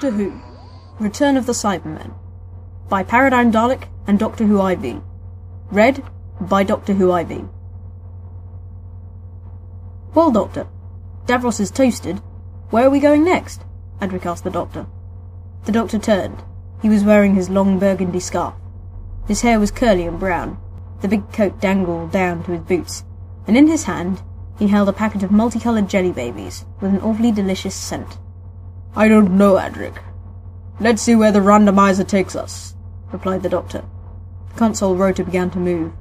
Doctor Who, Return of the Cybermen, by Paradigm Dalek and Doctor Who IV. Read by Doctor Who IV. Well, Doctor, Davros is toasted. Where are we going next? Adric asked the Doctor. The Doctor turned. He was wearing his long burgundy scarf. His hair was curly and brown. The big coat dangled down to his boots, and in his hand he held a packet of multicoloured jelly babies with an awfully delicious scent. I don't know, Adric. Let's see where the randomizer takes us, replied the Doctor. The console rotor began to move.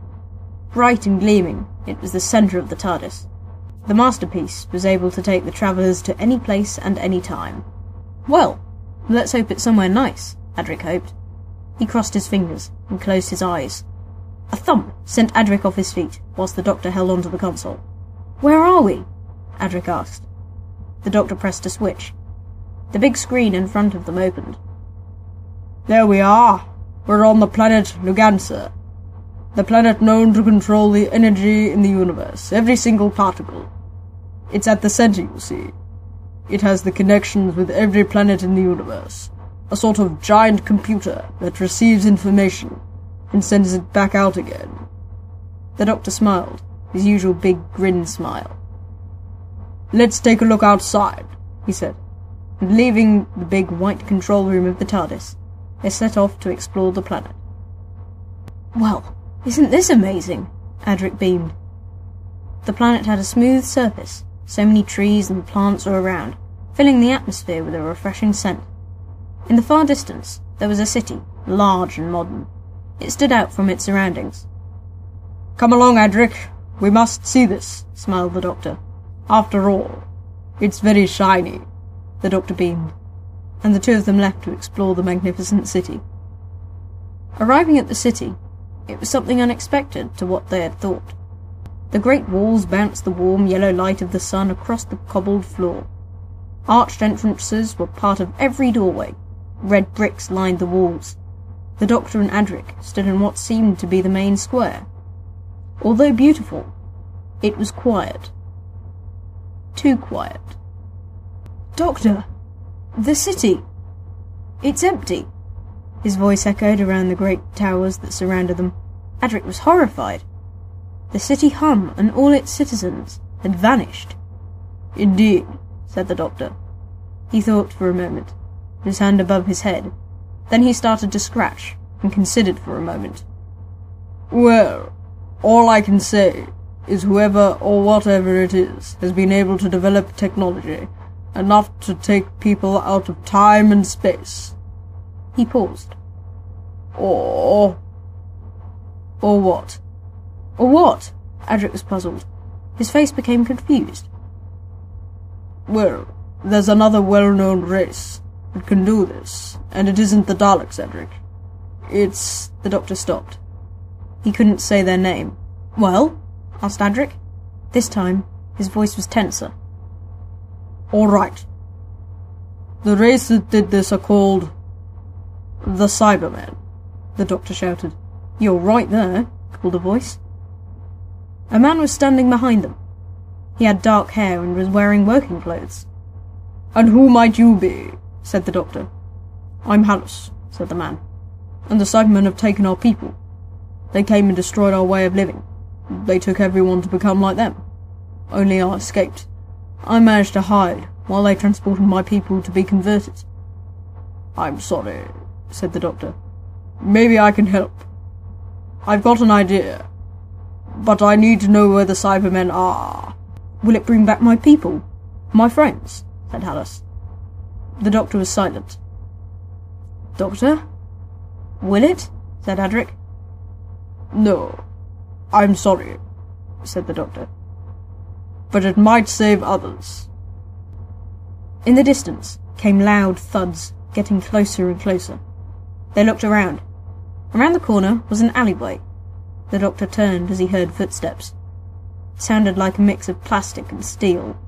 Bright and gleaming, it was the centre of the TARDIS. The masterpiece was able to take the travellers to any place and any time. Well, let's hope it's somewhere nice, Adric hoped. He crossed his fingers and closed his eyes. A thump sent Adric off his feet, whilst the Doctor held onto the console. Where are we? Adric asked. The Doctor pressed a switch. The big screen in front of them opened. There we are. We're on the planet Luganser. The planet known to control the energy in the universe, every single particle. It's at the centre, you see. It has the connections with every planet in the universe. A sort of giant computer that receives information and sends it back out again. The Doctor smiled, his usual big grin smile. Let's take a look outside, he said, and leaving the big white control room of the TARDIS, they set off to explore the planet. Well, isn't this amazing? Adric beamed. The planet had a smooth surface, so many trees and plants were around, filling the atmosphere with a refreshing scent. In the far distance, there was a city, large and modern. It stood out from its surroundings. Come along, Adric. We must see this, smiled the Doctor. After all, it's very shiny. The Doctor beamed, and the two of them left to explore the magnificent city. Arriving at the city, it was something unexpected to what they had thought. The great walls bounced the warm yellow light of the sun across the cobbled floor. Arched entrances were part of every doorway. Red bricks lined the walls. The Doctor and Adric stood in what seemed to be the main square. Although beautiful, it was quiet. Too quiet. Doctor! The city! It's empty! His voice echoed around the great towers that surrounded them. Adric was horrified. The city hum and all its citizens had vanished. Indeed, said the Doctor. He thought for a moment, his hand above his head. Then he started to scratch and considered for a moment. Well, all I can say is whoever or whatever it is has been able to develop technology enough to take people out of time and space. He paused. Or what? Or what? Adric was puzzled. His face became confused. Well, there's another well-known race that can do this, and it isn't the Daleks, Adric. It's... The Doctor stopped. He couldn't say their name. Well? Asked Adric. This time, his voice was tenser. All right. The race that did this are called the Cybermen, the Doctor shouted. You're right there, called a voice. A man was standing behind them. He had dark hair and was wearing working clothes. And who might you be? Said the Doctor. I'm Hallus, said the man. And the Cybermen have taken our people. They came and destroyed our way of living. They took everyone to become like them. Only I escaped. I managed to hide while they transported my people to be converted. I'm sorry, said the Doctor. Maybe I can help. I've got an idea, but I need to know where the Cybermen are. Will it bring back my people? My friends? Said Hallus. The Doctor was silent. Doctor? Will it? Said Adric. No, I'm sorry, said the Doctor. But it might save others. In the distance came loud thuds, getting closer and closer. They looked around. Around the corner was an alleyway. The Doctor turned as he heard footsteps. It sounded like a mix of plastic and steel.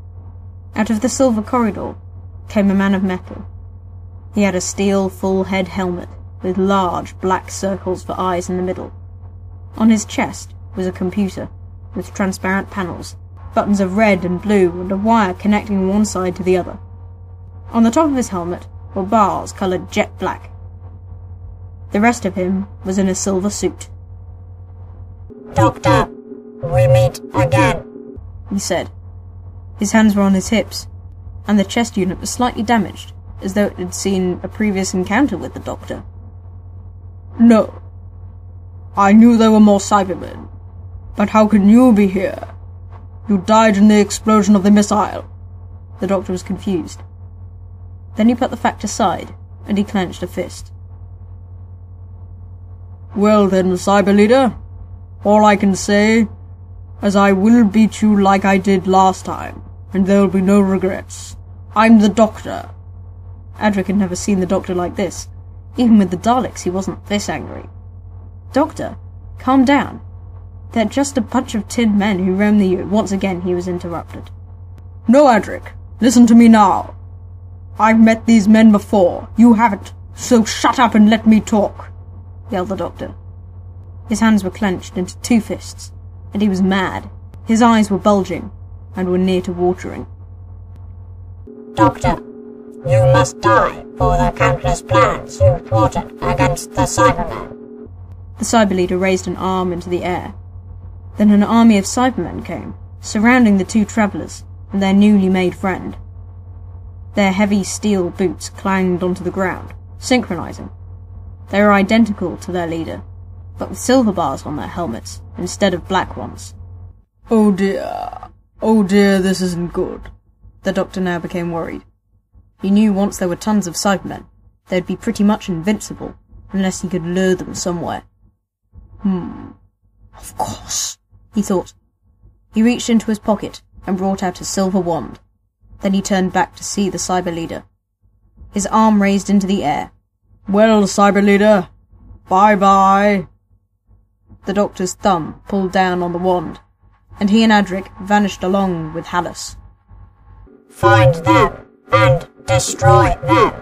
Out of the silver corridor came a man of metal. He had a steel full-head helmet with large black circles for eyes in the middle. On his chest was a computer with transparent panels, buttons of red and blue and a wire connecting one side to the other. On the top of his helmet were bars coloured jet black. The rest of him was in a silver suit. "Doctor, we meet again," he said. His hands were on his hips, and the chest unit was slightly damaged, as though it had seen a previous encounter with the Doctor. "No. I knew there were more Cybermen. But how can you be here? You died in the explosion of the missile." The Doctor was confused. Then he put the fact aside, and he clenched a fist. "Well then, Cyber Leader, all I can say is I will beat you like I did last time, and there'll be no regrets. I'm the Doctor." Adric had never seen the Doctor like this. Even with the Daleks, he wasn't this angry. "Doctor, calm down. They're just a bunch of tin men who roam the U." Once again he was interrupted. "No, Adric, listen to me now. I've met these men before. You haven't, so shut up and let me talk," yelled the Doctor. His hands were clenched into two fists, and he was mad. His eyes were bulging, and were near to watering. "Doctor, you must die for the countless plans you thwarted against the Cybermen." The Cyber Leader raised an arm into the air. Then an army of Cybermen came, surrounding the two travellers and their newly made friend. Their heavy steel boots clanged onto the ground, synchronizing. They were identical to their leader, but with silver bars on their helmets instead of black ones. Oh dear, this isn't good." The Doctor now became worried. He knew once there were tons of Cybermen, they'd be pretty much invincible, unless he could lure them somewhere. Of course," he thought. He reached into his pocket and brought out a silver wand. Then he turned back to see the Cyber Leader. His arm raised into the air. "Well, Cyber Leader, bye-bye." The Doctor's thumb pulled down on the wand, and he and Adric vanished along with Hallis. "Find them and destroy them.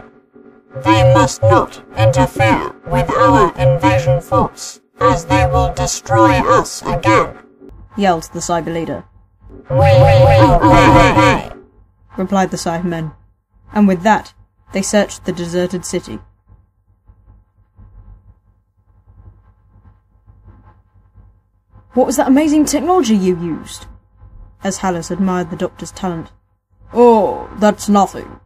They must not interfere with our invasion force, as they will destroy us again," yelled the Cyber Leader. "We will obey," replied the Cybermen, and with that they searched the deserted city. "What was that amazing technology you used?" as Hallis admired the Doctor's talent. "Oh, that's nothing.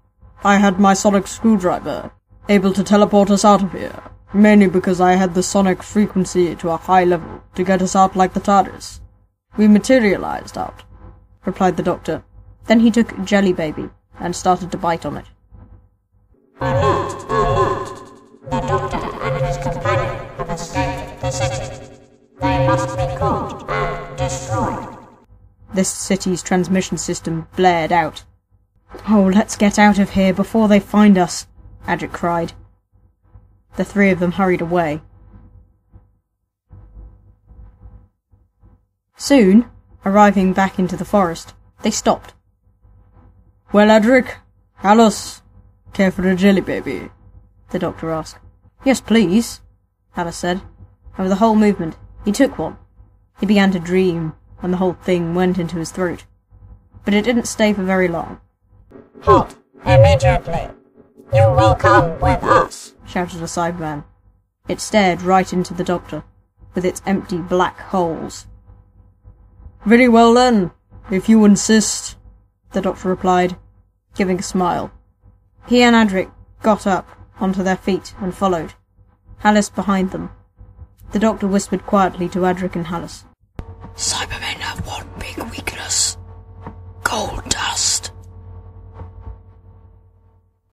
I had my sonic screwdriver, able to teleport us out of here, mainly because I had the sonic frequency to a high level to get us out like the TARDIS. We materialized out," replied the Doctor. Then he took Jelly Baby and started to bite on it. "Alert! Alert! The Doctor and his companion have escaped the city. They must be caught and destroyed." This city's transmission system blared out. "Oh, let's get out of here before they find us," Adric cried. The three of them hurried away. Soon, arriving back into the forest, they stopped. "Well, Adric, Hallis, care for a Jelly Baby?" the Doctor asked. "Yes, please," Hallis said, and with a whole movement, he took one. He began to dream, and the whole thing went into his throat. But it didn't stay for very long. "Halt immediately! You will come with us!" shouted a Cyberman. It stared right into the Doctor, with its empty black holes. "Very well then, if you insist," the Doctor replied, giving a smile. He and Adric got up onto their feet and followed, Hallis behind them. The Doctor whispered quietly to Adric and Hallis. "Cyber